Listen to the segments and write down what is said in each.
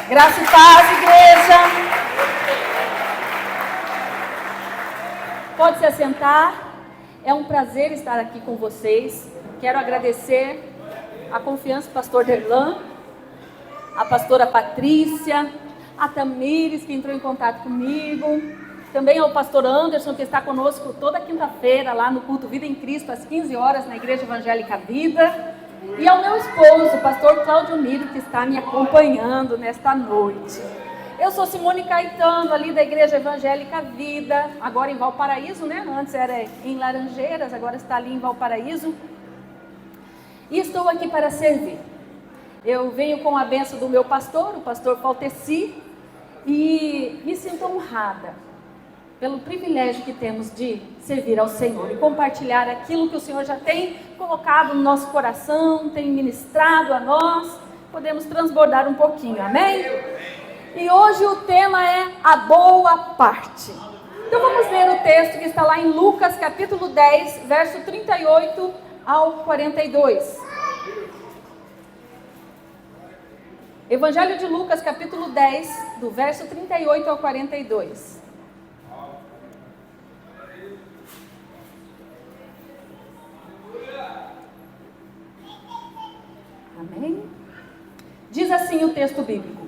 Graça e paz, igreja. Pode se assentar. É um prazer estar aqui com vocês. Quero agradecer a confiança do pastor Derlan, a pastora Patrícia, a Tamires, que entrou em contato comigo, também ao pastor Anderson, que está conosco toda quinta-feira lá no culto Vida em Cristo, às 15 horas, na Igreja Evangélica Vida, e ao meu esposo, o pastor Cláudio Miro, que está me acompanhando nesta noite. Eu sou Simone Caetano, ali da Igreja Evangélica Vida, agora em Valparaíso, né? Antes era em Laranjeiras, agora está ali em Valparaíso. E estou aqui para servir. Eu venho com a bênção do meu pastor, o pastor Falteci, e me sinto honrada pelo privilégio que temos de servir ao Senhor e compartilhar aquilo que o Senhor já tem colocado no nosso coração, tem ministrado a nós, podemos transbordar um pouquinho, amém? E hoje o tema é a boa parte. Então vamos ler o texto que está lá em Lucas capítulo 10, verso 38 ao 42. Evangelho de Lucas capítulo 10, do verso 38 ao 42. Amém? Diz assim o texto bíblico: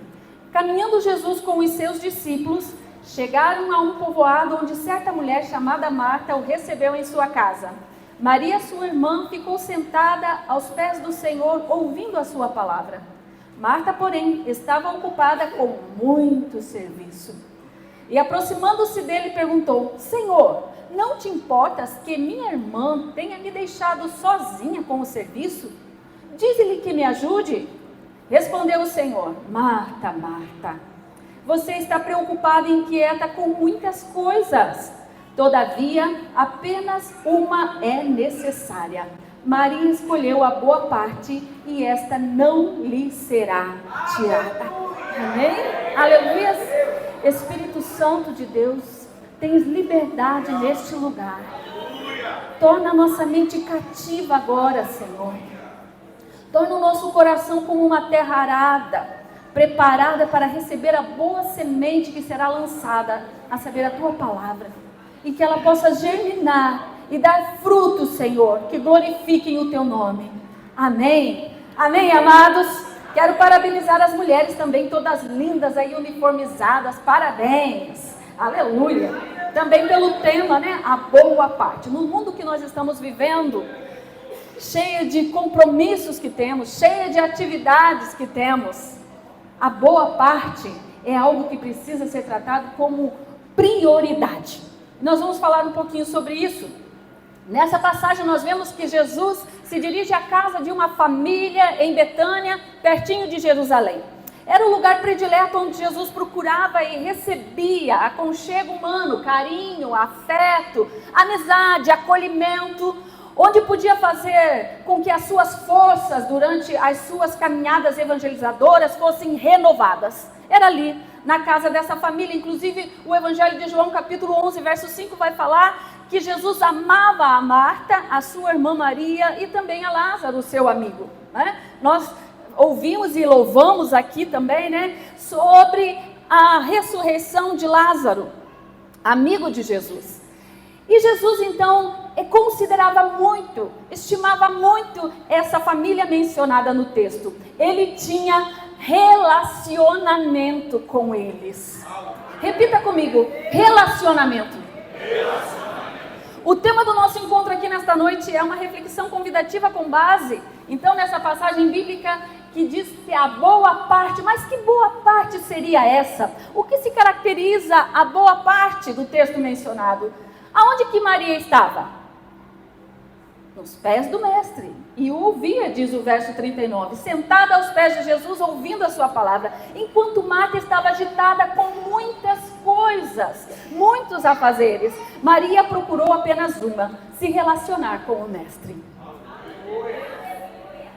caminhando Jesus com os seus discípulos, chegaram a um povoado onde certa mulher chamada Marta o recebeu em sua casa. Maria, sua irmã, ficou sentada aos pés do Senhor, ouvindo a sua palavra. Marta, porém, estava ocupada com muito serviço. E aproximando-se dele, perguntou: Senhor, não te importas que minha irmã tenha me deixado sozinha com o serviço? Dize-lhe que me ajude. Respondeu o Senhor: Marta, Marta, você está preocupada e inquieta com muitas coisas. Todavia, apenas uma é necessária. Maria escolheu a boa parte e esta não lhe será tirada. Amém? Aleluia. Espírito Santo de Deus, tens liberdade neste lugar. Torna a nossa mente cativa agora, Senhor. Torna o nosso coração como uma terra arada, preparada para receber a boa semente que será lançada, a saber, a Tua palavra. E que ela possa germinar e dar frutos, Senhor, que glorifiquem o Teu nome. Amém? Amém, amados? Quero parabenizar as mulheres também, todas lindas aí, uniformizadas. Parabéns! Aleluia! Também pelo tema, né? A boa parte. No mundo que nós estamos vivendo, cheia de compromissos que temos, cheia de atividades que temos, a boa parte é algo que precisa ser tratado como prioridade. Nós vamos falar um pouquinho sobre isso. Nessa passagem nós vemos que Jesus se dirige à casa de uma família em Betânia, pertinho de Jerusalém. Era o lugar predileto onde Jesus procurava e recebia aconchego humano, carinho, afeto, amizade, acolhimento, onde podia fazer com que as suas forças durante as suas caminhadas evangelizadoras fossem renovadas. Era ali, na casa dessa família. Inclusive o Evangelho de João capítulo 11, verso 5 vai falar que Jesus amava a Marta, a sua irmã Maria e também a Lázaro, seu amigo, né? Nós ouvimos e louvamos aqui também, né, sobre a ressurreição de Lázaro, amigo de Jesus. E Jesus então considerava muito, estimava muito essa família mencionada no texto. Ele tinha relacionamento com eles. Repita comigo: relacionamento. O tema do nosso encontro aqui nesta noite é uma reflexão convidativa com base, então, nessa passagem bíblica que diz que a boa parte. Mas que boa parte seria essa? O que se caracteriza a boa parte do texto mencionado? Aonde que Maria estava? Nos pés do mestre, e o ouvia, diz o verso 39, sentada aos pés de Jesus, ouvindo a sua palavra, enquanto Marta estava agitada com muitas coisas, muitos afazeres. Maria procurou apenas uma: se relacionar com o mestre.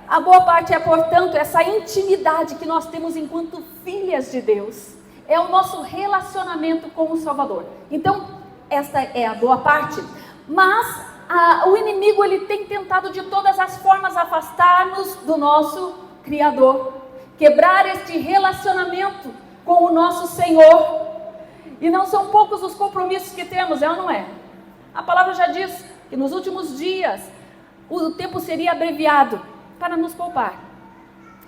A boa parte é, portanto, essa intimidade que nós temos enquanto filhas de Deus, é o nosso relacionamento com o Salvador. Então, esta é a boa parte. Mas o inimigo, ele tem tentado de todas as formas afastar-nos do nosso Criador. quebrar este relacionamento com o nosso Senhor. E não são poucos os compromissos que temos, é ou não é? A palavra já diz que nos últimos dias o tempo seria abreviado para nos poupar.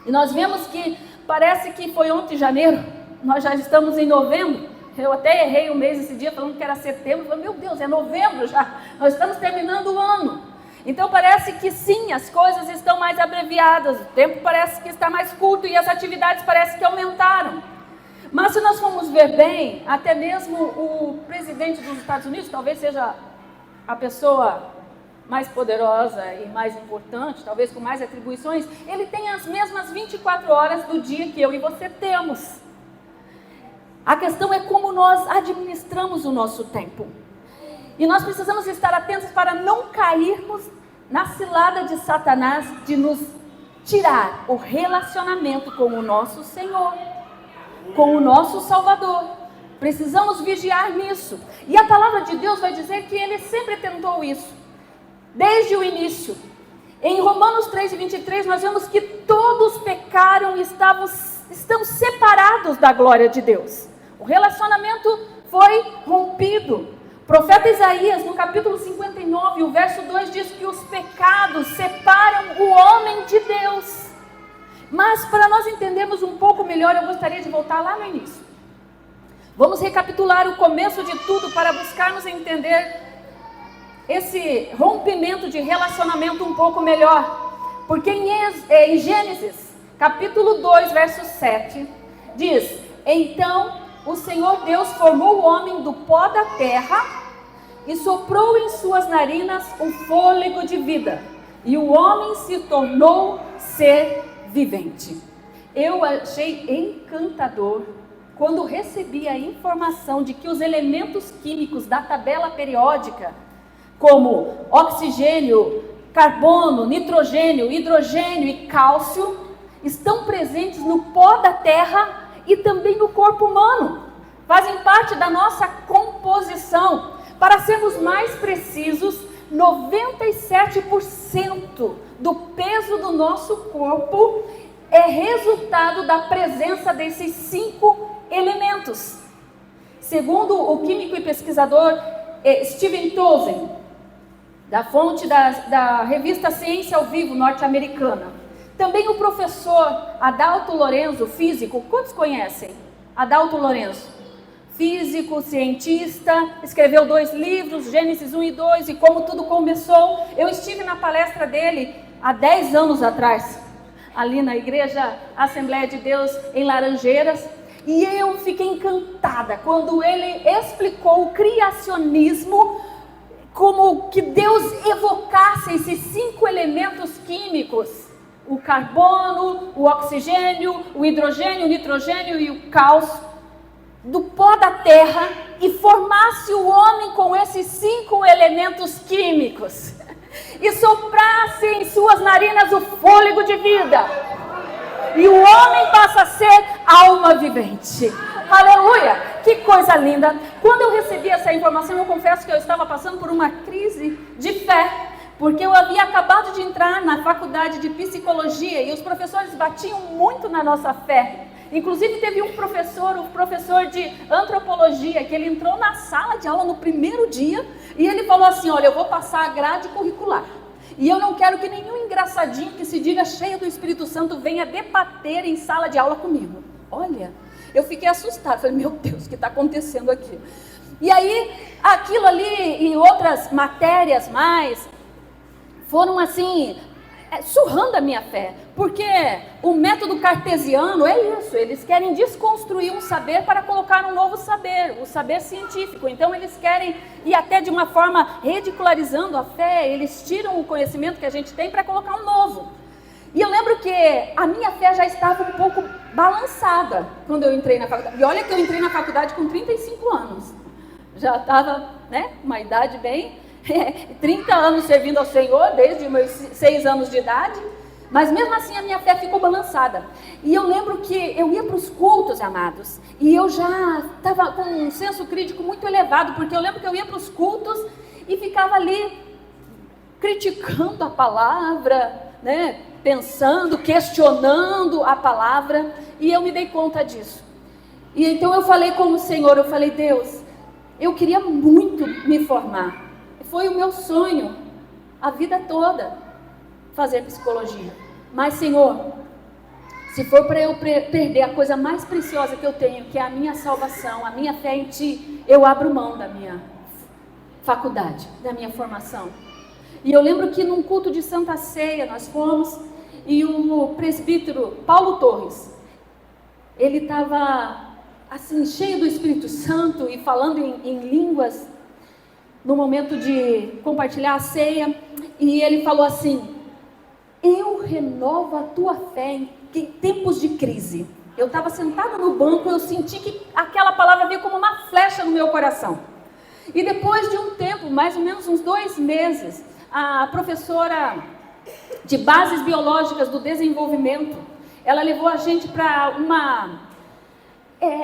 E nós vemos que parece que foi ontem, janeiro, nós já estamos em novembro. Eu até errei o mês esse dia, falando que era setembro. Falei, meu Deus, é novembro já, nós estamos terminando o ano. Então parece que sim, as coisas estão mais abreviadas, o tempo parece que está mais curto e as atividades parecem que aumentaram. Mas se nós formos ver bem, até mesmo o presidente dos Estados Unidos, talvez seja a pessoa mais poderosa e mais importante, talvez com mais atribuições, ele tem as mesmas 24 horas do dia que eu e você temos. A questão é como nós administramos o nosso tempo. E nós precisamos estar atentos para não cairmos na cilada de Satanás de nos tirar o relacionamento com o nosso Senhor, com o nosso Salvador. Precisamos vigiar nisso. E a palavra de Deus vai dizer que ele sempre tentou isso, desde o início. Em Romanos 3:23 nós vemos que todos pecaram e estão separados da glória de Deus. O relacionamento foi rompido. O profeta Isaías, no capítulo 59, o verso 2 diz que os pecados separam o homem de Deus. Mas para nós entendermos um pouco melhor, eu gostaria de voltar lá no início. Vamos recapitular o começo de tudo para buscarmos entender esse rompimento de relacionamento um pouco melhor. Porque em Gênesis, capítulo 2, verso 7, diz: então o Senhor Deus formou o homem do pó da terra e soprou em suas narinas um fôlego de vida, e o homem se tornou ser vivente. Eu achei encantador quando recebi a informação de que os elementos químicos da tabela periódica, como oxigênio, carbono, nitrogênio, hidrogênio e cálcio, estão presentes no pó da terra e também no corpo humano. Fazem parte da nossa composição. Para sermos mais precisos, 97% do peso do nosso corpo é resultado da presença desses 5 elementos. Segundo o químico e pesquisador Stephen Townsend, da fonte da revista Ciência ao Vivo norte-americana. Também o professor Adalto Lorenzo, físico, quantos conhecem? Adalto Lorenzo, físico, cientista, escreveu 2 livros, Gênesis 1 e 2, e como tudo começou. Eu estive na palestra dele há 10 anos atrás, ali na Igreja Assembleia de Deus, em Laranjeiras, e eu fiquei encantada quando ele explicou o criacionismo, como que Deus evocasse esses 5 elementos químicos, o carbono, o oxigênio, o hidrogênio, o nitrogênio e o cálcio, do pó da terra, e formasse o homem com esses 5 elementos químicos, e soprasse em suas narinas o fôlego de vida, e o homem passa a ser alma vivente. Aleluia! Que coisa linda! Quando eu recebi essa informação, eu confesso que eu estava passando por uma crise de fé, porque eu havia acabado de entrar na faculdade de psicologia e os professores batiam muito na nossa fé. Inclusive teve um professor, o professor de antropologia, que ele entrou na sala de aula no primeiro dia e ele falou assim: olha, eu vou passar a grade curricular e eu não quero que nenhum engraçadinho que se diga cheio do Espírito Santo venha debater em sala de aula comigo. Olha, eu fiquei assustada, falei, meu Deus, o que está acontecendo aqui? E aí, aquilo ali e outras matérias mais foram assim, surrando a minha fé, porque o método cartesiano é isso, eles querem desconstruir um saber para colocar um novo saber, o saber científico. Então eles querem, e até de uma forma ridicularizando a fé, eles tiram o conhecimento que a gente tem para colocar um novo. E eu lembro que a minha fé já estava um pouco balançada quando eu entrei na faculdade, e olha que eu entrei na faculdade com 35 anos, já estava, uma idade bem... 30 anos servindo ao Senhor, desde meus 6 anos de idade, mas mesmo assim a minha fé ficou balançada. E eu lembro que eu ia para os cultos, amados, e eu já estava com um senso crítico muito elevado, porque eu lembro que eu ia para os cultos e ficava ali criticando a palavra, pensando, questionando a palavra, e eu me dei conta disso. E então eu falei com o Senhor, eu falei: Deus, eu queria muito me formar. Foi o meu sonho, a vida toda, fazer psicologia. Mas, Senhor, se for para eu perder a coisa mais preciosa que eu tenho, que é a minha salvação, a minha fé em Ti, eu abro mão da minha faculdade, da minha formação. E eu lembro que num culto de Santa Ceia nós fomos, e o presbítero Paulo Torres, ele estava assim, cheio do Espírito Santo e falando em línguas no momento de compartilhar a ceia, e ele falou assim: eu renovo a tua fé em tempos de crise. Eu estava sentada no banco, eu senti que aquela palavra veio como uma flecha no meu coração. E depois de um tempo, mais ou menos uns 2 meses, a professora de bases biológicas do desenvolvimento, ela levou a gente para uma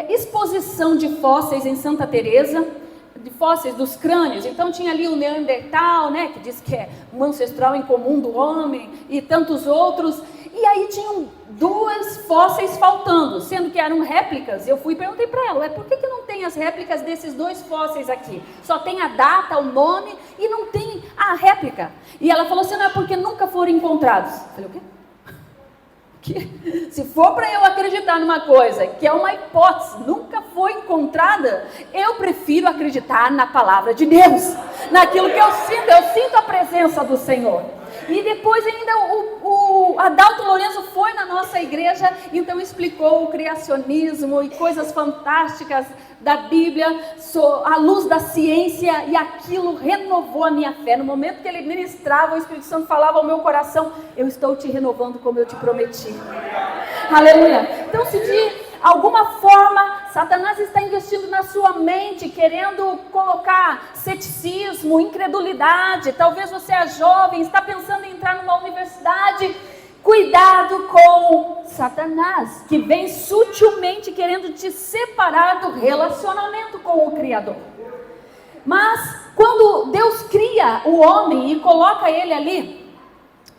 exposição de fósseis em Santa Teresa, de fósseis dos crânios. Então tinha ali o Neandertal, né, que diz que é um ancestral em comum do homem, e tantos outros. E aí tinham 2 fósseis faltando, sendo que eram réplicas. Eu fui e perguntei para ela: por que não tem as réplicas desses 2 fósseis aqui? Só tem a data, o nome, e não tem a réplica. E ela falou assim: não, é porque nunca foram encontrados. Eu falei: o quê? Se for para eu acreditar numa coisa que é uma hipótese, nunca foi encontrada, eu prefiro acreditar na palavra de Deus, naquilo que eu sinto a presença do Senhor. E depois ainda o Adalto Lourenço foi na nossa igreja, então explicou o criacionismo e coisas fantásticas da Bíblia, à luz da ciência, e aquilo renovou a minha fé. No momento que ele ministrava, o Espírito Santo falava ao meu coração: eu estou te renovando como eu te prometi. Aleluia. Então, se de alguma forma Satanás está investindo na sua mente, querendo colocar ceticismo, incredulidade, talvez você é jovem, está pensando em entrar numa universidade, cuidado com Satanás, que vem sutilmente querendo te separar do relacionamento com o Criador. Mas quando Deus cria o homem e coloca ele ali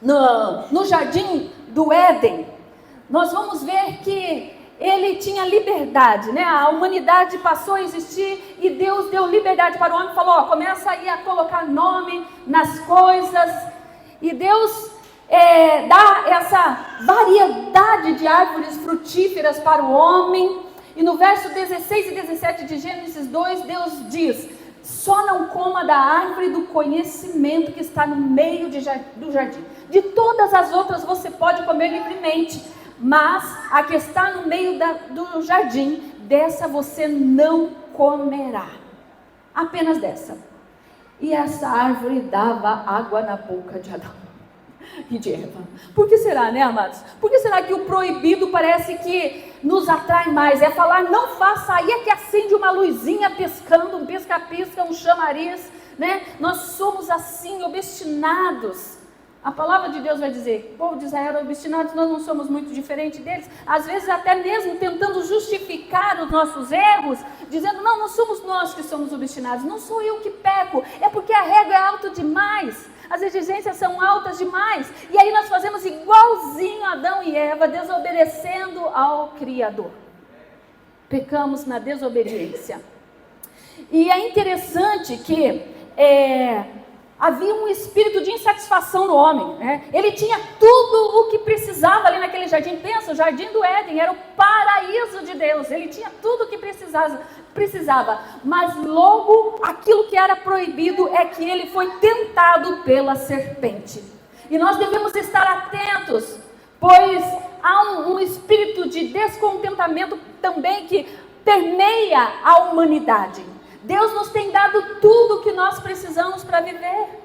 no jardim do Éden, nós vamos ver que ele tinha liberdade, né? A humanidade passou a existir e Deus deu liberdade para o homem. Falou: começa aí a colocar nome nas coisas. E Deus dá essa variedade de árvores frutíferas para o homem. E no verso 16 e 17 de Gênesis 2, Deus diz: só não coma da árvore do conhecimento que está no meio do jardim. De todas as outras você pode comer livremente, mas a que está no meio do jardim, dessa você não comerá. Apenas dessa. E essa árvore dava água na boca de Adão e de Eva. Por que será, né, amados? Por que será que o proibido parece que nos atrai mais? É falar: não faça, aí é que acende uma luzinha piscando, um pisca-pisca, um chamariz, né? Nós somos assim, obstinados. A palavra de Deus vai dizer: o povo de Israel era obstinado, nós não somos muito diferentes deles. Às vezes até mesmo tentando justificar os nossos erros, dizendo: não somos nós que somos obstinados, não sou eu que peco, é porque a régua é alta demais, as exigências são altas demais. E aí nós fazemos igualzinho Adão e Eva, desobedecendo ao Criador. Pecamos na desobediência. E é interessante que havia um espírito de insatisfação no homem, né? Ele tinha tudo o que precisava ali naquele jardim. Pensa, o jardim do Éden era o paraíso de Deus. Ele tinha tudo o que precisava. Mas logo aquilo que era proibido é que ele foi tentado pela serpente. E nós devemos estar atentos, pois há um espírito de descontentamento também que permeia a humanidade. Deus nos tem dado tudo o que nós precisamos para viver.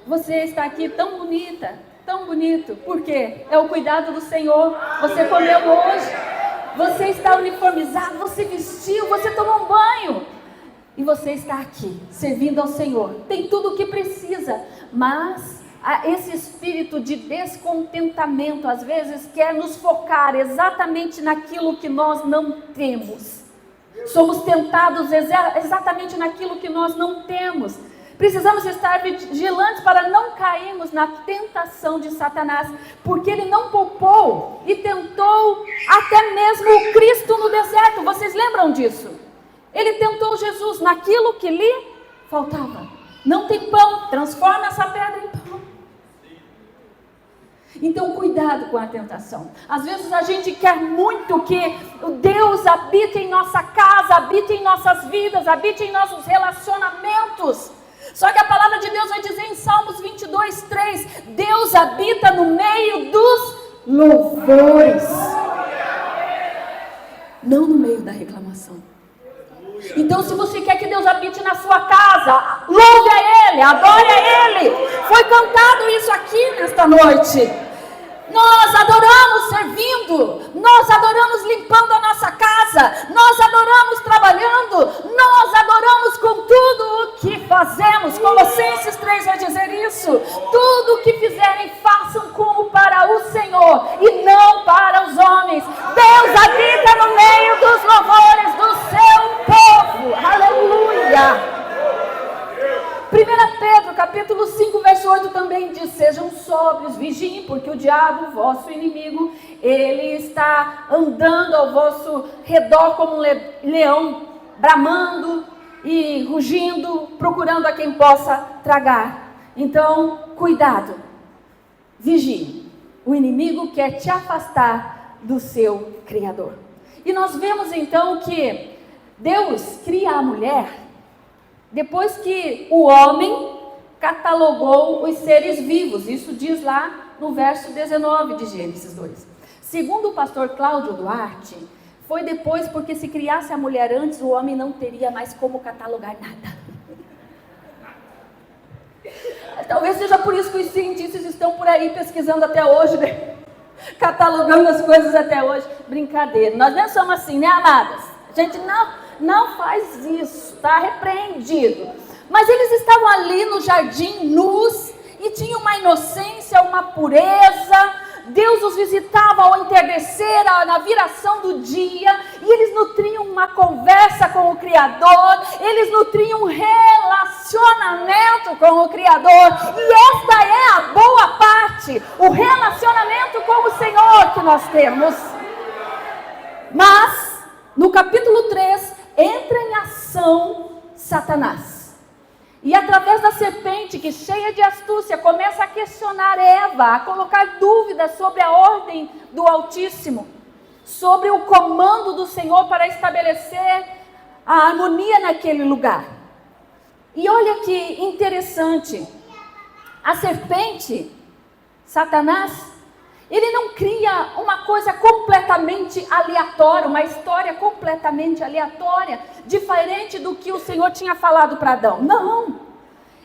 Você está aqui tão bonita, tão bonito. Por quê? É o cuidado do Senhor. Você comeu hoje, você está uniformizado, você vestiu, você tomou um banho. E você está aqui, servindo ao Senhor. Tem tudo o que precisa, mas esse espírito de descontentamento, às vezes, quer nos focar exatamente naquilo que nós não temos. Somos tentados exatamente naquilo que nós não temos. Precisamos estar vigilantes para não cairmos na tentação de Satanás, porque ele não poupou e tentou até mesmo o Cristo no deserto. Vocês lembram disso? Ele tentou Jesus naquilo que lhe faltava. Não tem pão, transforma essa pedra em pão. Então cuidado com a tentação. Às vezes a gente quer muito que o Deus habite em nossa casa, habite em nossas vidas, habite em nossos relacionamentos. Só que a palavra de Deus vai dizer em Salmos 22:3, Deus habita no meio dos louvores, não no meio da reclamação. Então, se você quer que Deus habite na sua casa, louve a Ele, adore a Ele. Foi cantado isso aqui nesta noite. Nós adoramos servindo, nós adoramos limpando a nossa casa, nós adoramos trabalhando, nós adoramos com tudo o que fazemos. Colossenses 3 vai dizer isso. Tudo o que fizerem, façam como para o Senhor e não para os homens. Deus habita no meio dos louvores do seu povo. Aleluia! 1 Pedro, capítulo 5, verso 8 também diz, sejam sóbrios, vigiem, porque o diabo, vosso inimigo, ele está andando ao vosso redor como um leão, bramando e rugindo, procurando a quem possa tragar. Então, cuidado, vigie, o inimigo quer te afastar do seu Criador. E nós vemos então que Deus cria a mulher depois que o homem catalogou os seres vivos. Isso diz lá no verso 19 de Gênesis 2. Segundo o pastor Cláudio Duarte, foi depois, porque se criasse a mulher antes, o homem não teria mais como catalogar nada. Talvez seja por isso que os cientistas estão por aí pesquisando até hoje, né? Catalogando as coisas até hoje. Brincadeira. Nós não somos assim, né, amadas? A gente não faz isso, está repreendido. Mas eles estavam ali no jardim nus e tinham uma inocência, uma pureza. Deus os visitava ao entardecer, na viração do dia, e eles nutriam uma conversa com o Criador, eles nutriam um relacionamento com o Criador, e esta é a boa parte, o relacionamento com o Senhor que nós temos. Mas, no capítulo 3, entra em ação Satanás. E através da serpente, que cheia de astúcia, começa a questionar Eva, a colocar dúvidas sobre a ordem do Altíssimo, sobre o comando do Senhor para estabelecer a harmonia naquele lugar. E olha que interessante, a serpente, Satanás, ele não cria uma coisa completamente aleatória, uma história completamente aleatória, diferente do que o Senhor tinha falado para Adão. Não,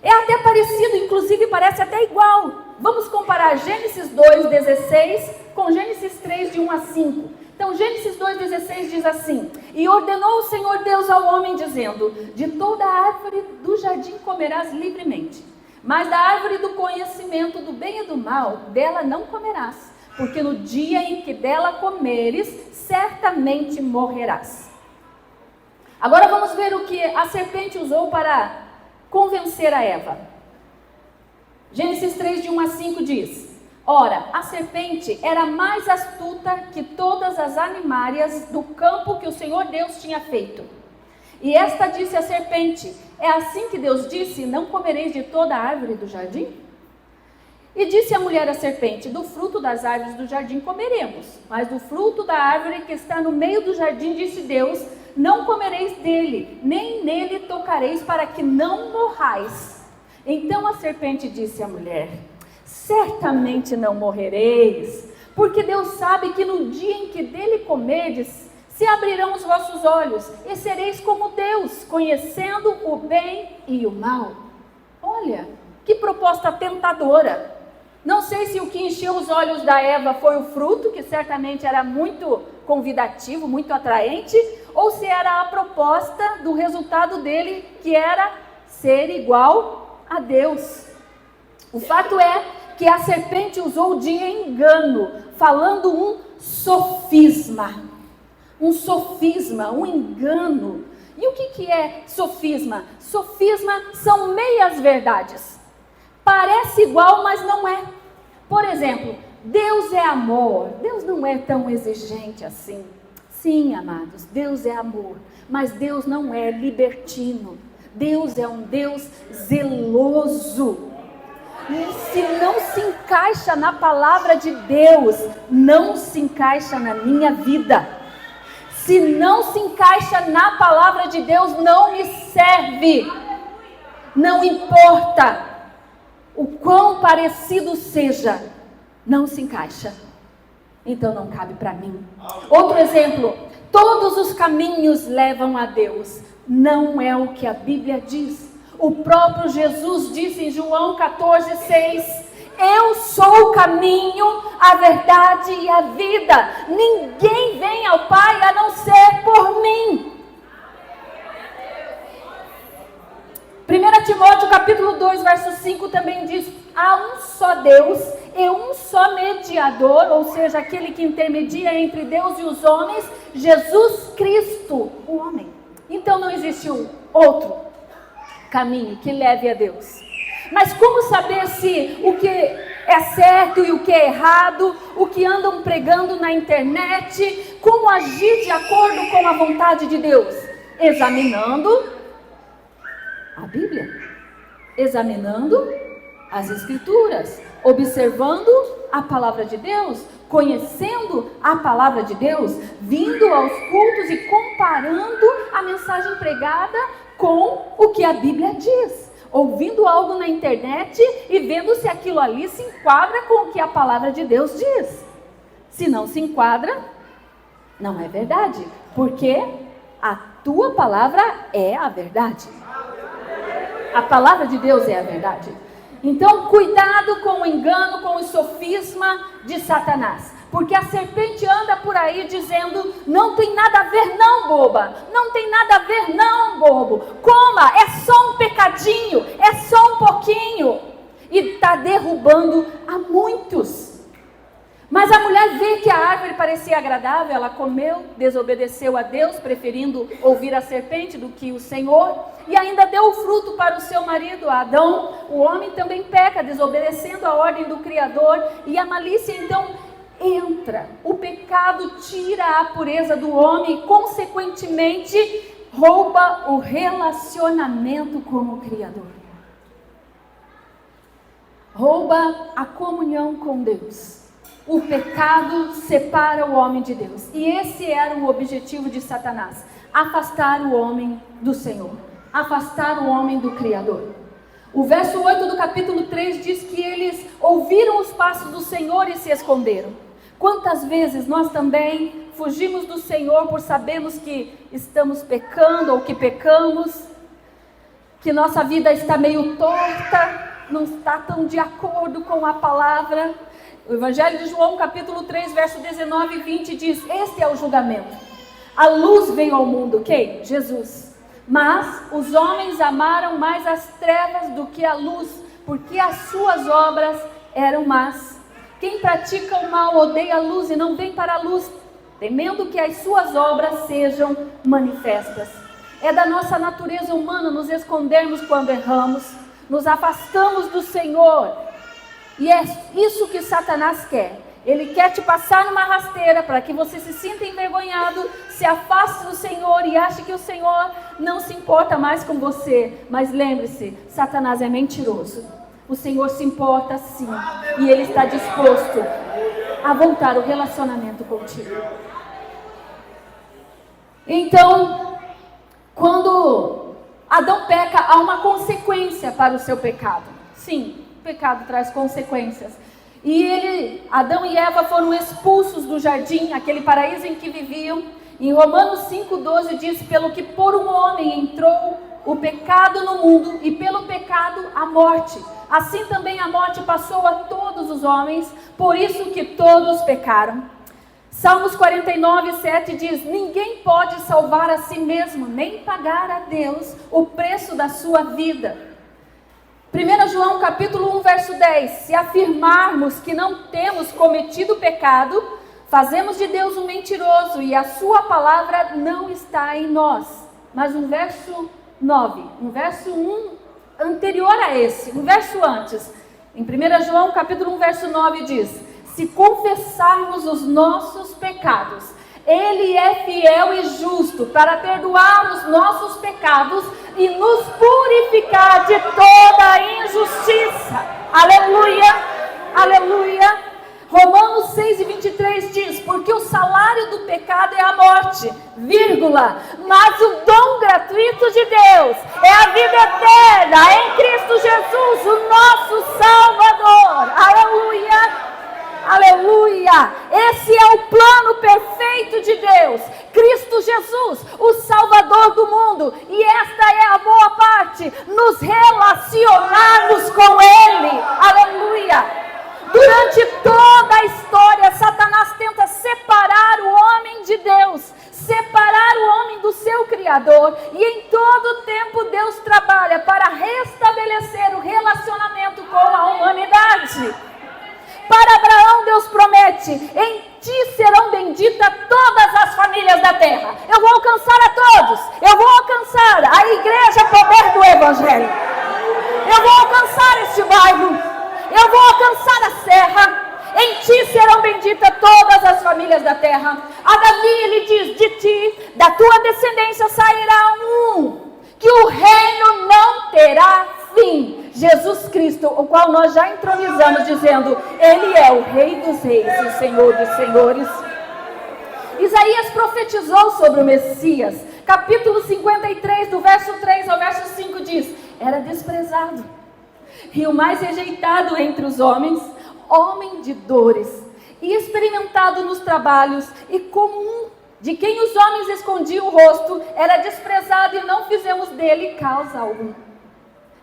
é até parecido, inclusive parece até igual. Vamos comparar Gênesis 2:16 com Gênesis 3, de 1 a 5. Então Gênesis 2:16 diz assim, e ordenou o Senhor Deus ao homem, dizendo, de toda a árvore do jardim comerás livremente, mas da árvore do conhecimento do bem e do mal, dela não comerás, porque no dia em que dela comeres, certamente morrerás. Agora vamos ver o que a serpente usou para convencer a Eva. Gênesis 3, de 1 a 5 diz, ora, a serpente era mais astuta que todas as animárias do campo que o Senhor Deus tinha feito. E esta disse à serpente, é assim que Deus disse, não comereis de toda a árvore do jardim? E disse a mulher à serpente, do fruto das árvores do jardim comeremos, mas do fruto da árvore que está no meio do jardim, disse Deus, não comereis dele, nem nele tocareis, para que não morrais. Então a serpente disse à mulher, certamente não morrereis, porque Deus sabe que no dia em que dele comerdes, se abrirão os vossos olhos, e sereis como Deus, conhecendo o bem e o mal. Olha, que proposta tentadora. Não sei se o que encheu os olhos da Eva foi o fruto, que certamente era muito convidativo, muito atraente, ou se era a proposta do resultado dele, que era ser igual a Deus. O fato é que a serpente usou de engano, falando um sofisma, um engano, E o que é sofisma? Sofisma são meias verdades. Parece igual, mas não é. Por exemplo, Deus é amor. Deus não é tão exigente assim. Sim, amados, Deus é amor. Mas Deus não é libertino. Deus é um Deus zeloso. E se não se encaixa na palavra de Deus, não se encaixa na minha vida. Se não se encaixa na palavra de Deus, não me serve. Não importa o quão parecido seja, não se encaixa. Então não cabe para mim. Outro exemplo, todos os caminhos levam a Deus. Não é o que a Bíblia diz. O próprio Jesus disse em João 14:6, eu sou o caminho, a verdade e a vida. Ninguém vem ao Pai a não ser por mim. 1 Timóteo capítulo 2, verso 5 também diz, há um só Deus e um só mediador, ou seja, aquele que intermedia entre Deus e os homens, Jesus Cristo, o homem. Então não existe um outro caminho que leve a Deus. Mas como saber se o que é certo e o que é errado, o que andam pregando na internet, como agir de acordo com a vontade de Deus? Examinando a Bíblia, examinando as Escrituras, observando a palavra de Deus, conhecendo a palavra de Deus, vindo aos cultos e comparando a mensagem pregada com o que a Bíblia diz, ouvindo algo na internet e vendo se aquilo ali se enquadra com o que a palavra de Deus diz. Se não se enquadra, não é verdade, porque a tua palavra é a verdade. A palavra de Deus é a verdade. Então, cuidado com o engano, com o sofisma de Satanás. Porque a serpente anda por aí dizendo, não tem nada a ver não, boba. Não tem nada a ver não, bobo. Coma, é só um pecadinho, é só um pouquinho. E está derrubando a muitos. Mas a mulher vê que a árvore parecia agradável, ela comeu, desobedeceu a Deus, preferindo ouvir a serpente do que o Senhor, e ainda deu o fruto para o seu marido, Adão. O homem também peca, desobedecendo a ordem do Criador, e a malícia então entra. O pecado tira a pureza do homem e, consequentemente, rouba o relacionamento com o Criador. Rouba a comunhão com Deus. O pecado separa o homem de Deus. E esse era o objetivo de Satanás. Afastar o homem do Senhor. Afastar o homem do Criador. O verso 8 do capítulo 3 diz que eles ouviram os passos do Senhor e se esconderam. Quantas vezes nós também fugimos do Senhor por sabermos que estamos pecando ou que pecamos, que nossa vida está meio torta, não está tão de acordo com a palavra. O Evangelho de João, capítulo 3, verso 19 e 20 diz, este é o julgamento. A luz veio ao mundo, quem? Jesus. Mas os homens amaram mais as trevas do que a luz, porque as suas obras eram más. Quem pratica o mal odeia a luz e não vem para a luz, temendo que as suas obras sejam manifestas. É da nossa natureza humana nos escondermos quando erramos, nos afastamos do Senhor. E é isso que Satanás quer. Ele quer te passar numa rasteira para que você se sinta envergonhado, se afaste do Senhor e ache que o Senhor não se importa mais com você. Mas lembre-se, Satanás é mentiroso. O Senhor se importa sim. E Ele está disposto a voltar o relacionamento contigo. Então, quando Adão peca, há uma consequência para o seu pecado. Sim, o pecado traz consequências. E Adão e Eva foram expulsos do jardim, aquele paraíso em que viviam. Em Romanos 5,12 diz, pelo que por um homem entrou o pecado no mundo, e pelo pecado a morte. Assim também a morte passou a todos os homens, por isso que todos pecaram. Salmos 49,7 diz, ninguém pode salvar a si mesmo, nem pagar a Deus o preço da sua vida. 1 João capítulo 1, verso 10, se afirmarmos que não temos cometido pecado, fazemos de Deus um mentiroso e a sua palavra não está em nós. mas um verso 9, um verso 1 anterior a esse, um verso antes. Em 1 João capítulo 1, verso 9 diz: se confessarmos os nossos pecados, Ele é fiel e justo para perdoar os nossos pecados e nos purificar de toda injustiça. Aleluia, aleluia. Romanos 6:23 diz: porque o salário do pecado é a morte, vírgula, mas o dom gratuito de Deus é a vida eterna em Cristo Jesus, o nosso Salvador. Aleluia. Aleluia! Esse é o plano perfeito de Deus, Cristo Jesus, o Salvador do mundo, e esta é a boa parte, nos relacionarmos com Ele. Aleluia! Durante toda a história, Satanás tenta separar o homem de Deus, separar o homem do seu Criador, e em todo tempo Deus trabalha para restabelecer o relacionamento com a humanidade. Para Abraão, Deus promete: em ti serão benditas todas as famílias da terra. Eu vou alcançar a todos. Eu vou alcançar a igreja poder do Evangelho. Eu vou alcançar este bairro. Eu vou alcançar a serra. Em ti serão benditas todas as famílias da terra. A Davi, ele diz: de ti, da tua descendência sairá um, que o reino não terá fim. Jesus Cristo, o qual nós já entronizamos, dizendo: Ele é o Rei dos Reis e o Senhor dos Senhores. Isaías profetizou sobre o Messias. Capítulo 53, do verso 3 ao verso 5 diz: era desprezado e o mais rejeitado entre os homens, homem de dores, e experimentado nos trabalhos, e comum, de quem os homens escondiam o rosto, era desprezado e não fizemos dele causa alguma.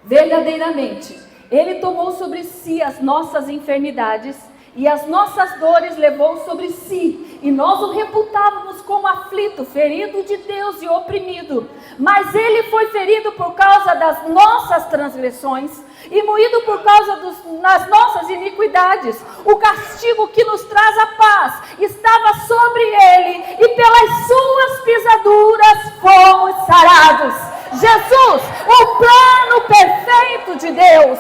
Verdadeiramente, Ele tomou sobre si as nossas enfermidades e as nossas dores levou sobre si, e nós o reputávamos como aflito, ferido de Deus e oprimido. Mas Ele foi ferido por causa das nossas transgressões e moído por causa das nossas iniquidades. O castigo que nos traz a paz estava sobre Ele, e pelas suas pisaduras fomos sarados. Jesus, o plano perfeito de Deus.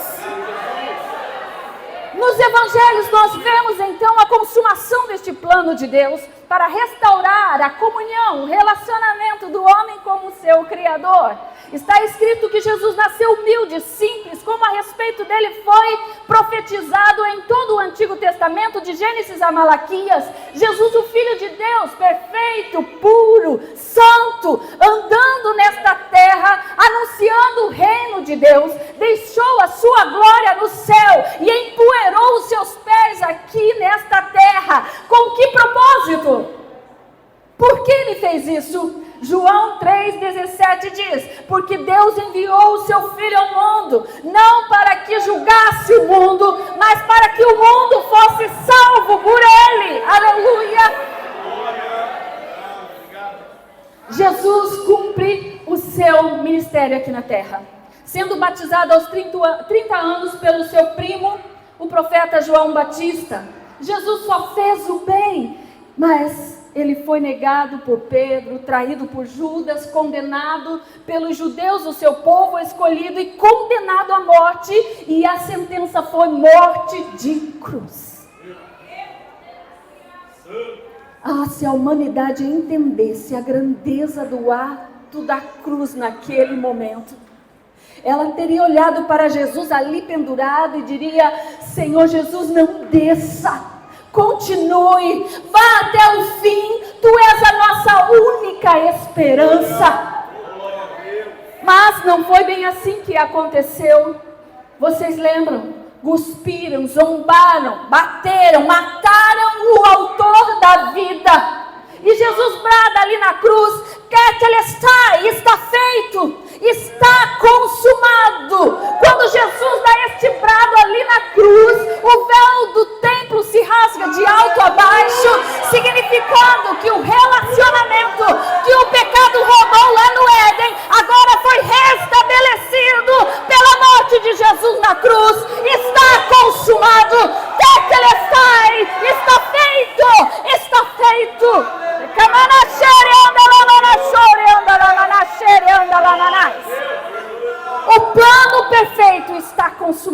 Nos evangelhos nós vemos então a consumação deste plano de Deus para restaurar a comunhão, o relacionamento do homem com o seu Criador. Está escrito que Jesus nasceu humilde, simples, como a respeito dele foi profetizado em todo o Antigo Testamento, de Gênesis a Malaquias. Jesus, o Filho de Deus, perfeito, puro, santo, andando nesta terra, anunciando o reino de Deus, deixou a sua glória no céu e empoeirou os seus pés aqui nesta terra. Com que propósito? Por que ele fez isso? João 3,17 diz: porque Deus enviou o seu Filho ao mundo, não para que julgasse o mundo, mas para que o mundo fosse salvo por ele. Aleluia! Jesus cumpre o seu ministério aqui na terra, sendo batizado aos 30 anos pelo seu primo, o profeta João Batista. Jesus só fez o bem, mas ele foi negado por Pedro, traído por Judas, condenado pelos judeus, o seu povo escolhido, e condenado à morte, e a sentença foi morte de cruz. Ah, se a humanidade entendesse a grandeza do ato da cruz naquele momento, ela teria olhado para Jesus ali pendurado e diria: Senhor Jesus, não desça. Continue, vá até o fim, tu és a nossa única esperança. Mas não foi bem assim que aconteceu. Vocês lembram? Cuspiram, zombaram, bateram, mataram o autor da vida. E Jesus brada ali na cruz: Tetelestai, está feito, está consumado. Quando Jesus dá este brado ali na cruz, o véu do templo se rasga de alto a baixo, significando que o relacionamento que o pecado roubou lá no Éden, agora foi restabelecido pela morte de Jesus na cruz. Está consumado. Tetelestai, está feito, está feito.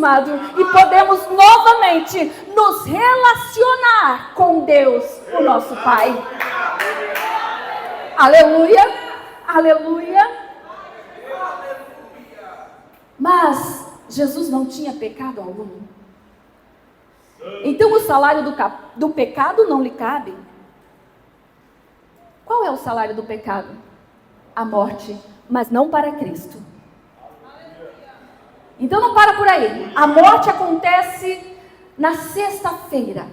amado, e podemos novamente nos relacionar com Deus, o nosso Pai. Aleluia, aleluia. Mas Jesus não tinha pecado algum. Então o salário do pecado não lhe cabe. Qual é o salário do pecado? A morte, mas não para Cristo. Então não para por aí. A morte acontece na sexta-feira.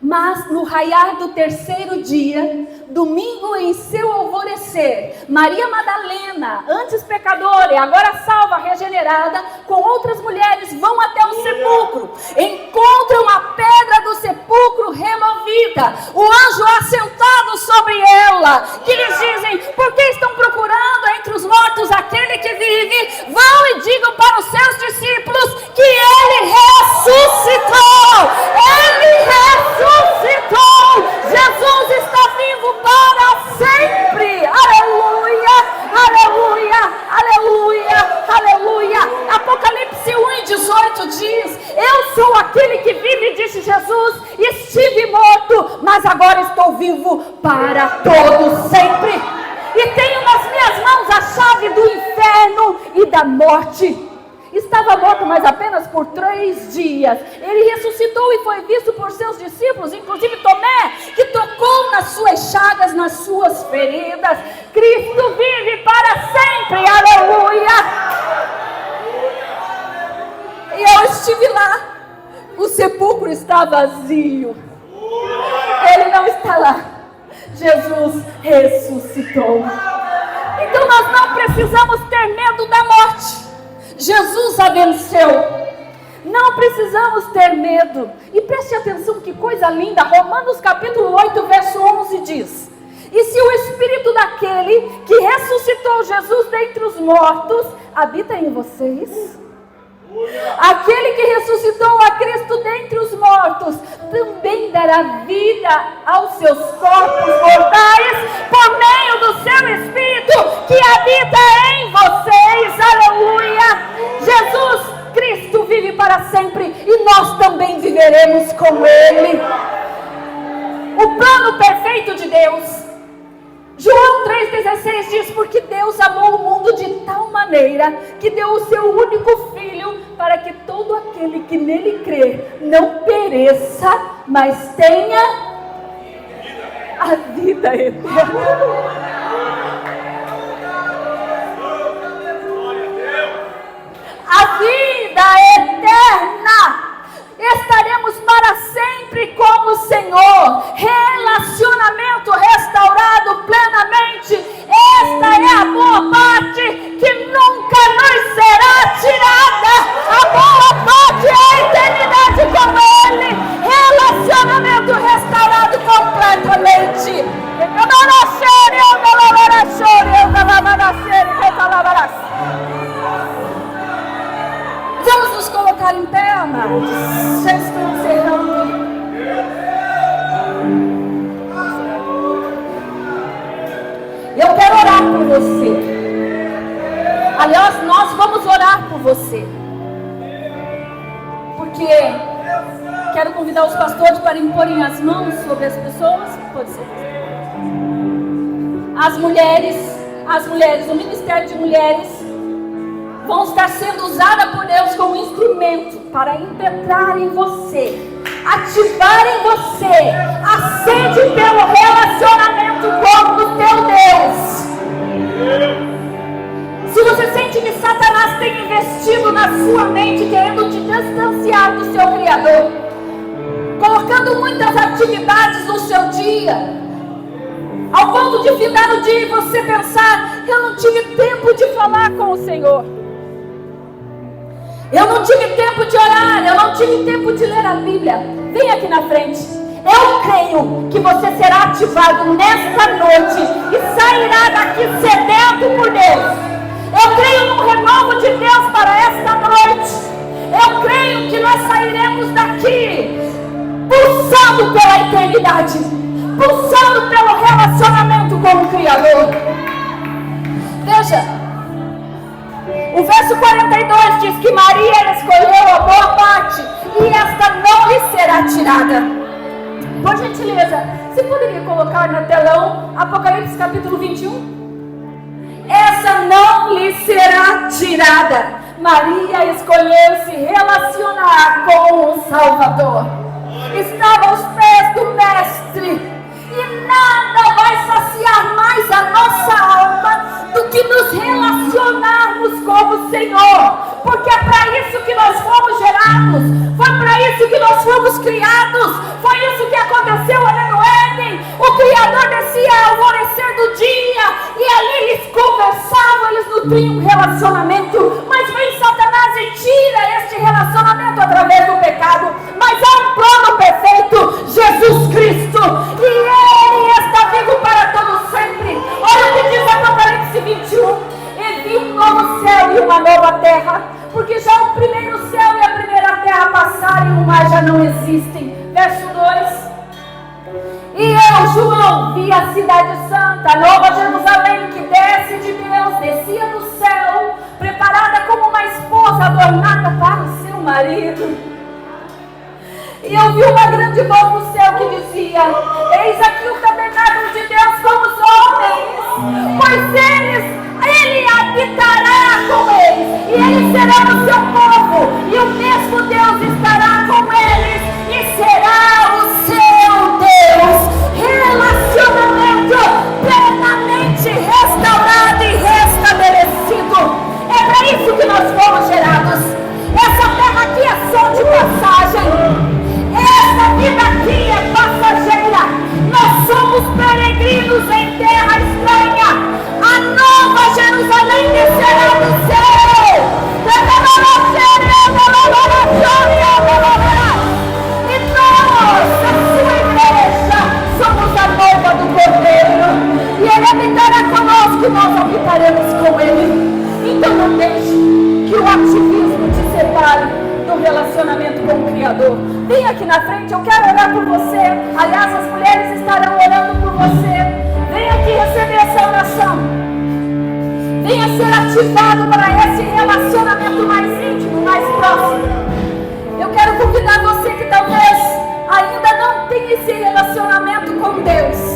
Mas no raiar do terceiro dia, domingo em seu alvorecer, Maria Madalena, antes pecadora e agora salva, regenerada, com outras mulheres vão até o sepulcro, encontram a pedra do sepulcro removida, o anjo assentado sobre ela, que lhes dizem: por que estão procurando entre os mortos aquele que vive? Vão e digam para os seus discípulos que ele ressuscitou. Ele ressuscitou. Jesus está vivo para sempre. Aleluia, aleluia, aleluia, aleluia. Apocalipse 1:18 diz: eu sou aquele que vive, disse Jesus. Estive morto, mas agora estou vivo para todo sempre. E tenho nas minhas mãos a chave do inferno e da morte. Estava morto, mas apenas por 3 dias. Ele ressuscitou e foi visto por seus discípulos, inclusive Tomé, que tocou nas suas chagas, nas suas feridas. Cristo vive para sempre. Aleluia! E eu estive lá. O sepulcro está vazio. Ele não está lá. Jesus ressuscitou. Então nós não precisamos ter medo da morte. Jesus a venceu. Não precisamos ter medo. E preste atenção que coisa linda. Romanos capítulo 8, verso 11 diz: e se o Espírito daquele que ressuscitou Jesus dentre os mortos habita em vocês, aquele que ressuscitou a Cristo dentre os mortos também dará vida aos seus corpos mortais por meio do seu Espírito que habita em vocês. Aleluia! Jesus Cristo vive para sempre e nós também viveremos com Ele. O plano perfeito de Deus. João 3,16 diz: porque Deus amou o mundo de tal maneira que deu o seu único Filho, para que todo aquele que nele crê não pereça, mas tenha a vida eterna. A vida eterna. Estaremos para sempre com o Senhor. Relacionamento restaurado plenamente. Esta é a boa parte que nunca nos será tirada. A boa parte é a eternidade com Ele. Relacionamento restaurado completamente. Vamos nos colocar em pé, amados. Já estou encerrando. Eu quero orar por você. Aliás, nós vamos orar por você. Porque quero convidar os pastores para imporem as mãos sobre as pessoas. Pode ser. As mulheres, o Ministério de Mulheres vão estar sendo usadas por Deus como instrumento para impetrar em você, ativar em você a sede pelo relacionamento com o teu Deus. Se você sente que Satanás tem investido na sua mente, querendo te distanciar do seu Criador, colocando muitas atividades no seu dia, ao ponto de findar o dia e você pensar: eu não tive tempo de falar com o Senhor, eu não tive tempo de orar, eu não tive tempo de ler a Bíblia. Vem aqui na frente. Eu creio que você será ativado nesta noite e sairá daqui sedento por Deus. Eu creio no renovo de Deus para esta noite. Eu creio que nós sairemos daqui pulsando pela eternidade, pulsando pelo relacionamento com o Criador. Veja, O verso 42 diz que Maria escolheu a boa parte e esta não lhe será tirada. Por gentileza, você poderia colocar no telão Apocalipse capítulo 21? Essa não lhe será tirada. Maria escolheu se relacionar com o Salvador. Estava aos pés do Mestre. E nada vai saciar mais a nossa alma do que nos relacionarmos com o Senhor. Porque é para isso que nós fomos gerados. Foi para isso que nós fomos criados. Foi isso que aconteceu ali no Éden. O Criador descia ao alvorecer do dia. E ali eles conversavam, eles nutriam um relacionamento. Mas vem Satanás e tira este relacionamento através do pecado. Mas há um plano perfeito, Jesus Cristo. E Ele está vivo para todo sempre. Olha o que diz Apocalipse 21. E vi um novo céu e uma nova terra. Porque já o primeiro céu e a primeira terra passaram e o mar já não existem. Verso 2. E eu, João, vi a cidade santa, a nova Jerusalém, que desce de Deus, descia do céu, preparada como uma esposa adornada para o seu marido. E eu vi uma grande voz do céu que dizia: eis aqui o tabernáculo de Deus com os homens, pois Ele habitará com eles, e eles serão o seu povo, e o mesmo Deus estará com eles, e será o seu Deus. Relacionamento plenamente restaurado e restabelecido. É para isso que nós fomos gerados. Essa terra aqui é só de passagem. Esta vida aqui é passageira. Nós somos peregrinos em terra estranha. A nova Jerusalém descerá do céu. E nós, a sua igreja, somos a noiva do Cordeiro. E Ele habitará conosco e nós habitaremos com Ele. Então não deixe que o ativismo te separe do relacionamento com o Criador. Vem aqui na frente, eu quero orar por você. Aliás, as mulheres estarão orando por você. Vem aqui receber essa oração. Venha ser ativado para esse relacionamento mais íntimo, mais próximo. Eu quero convidar você que talvez ainda não tenha esse relacionamento com Deus.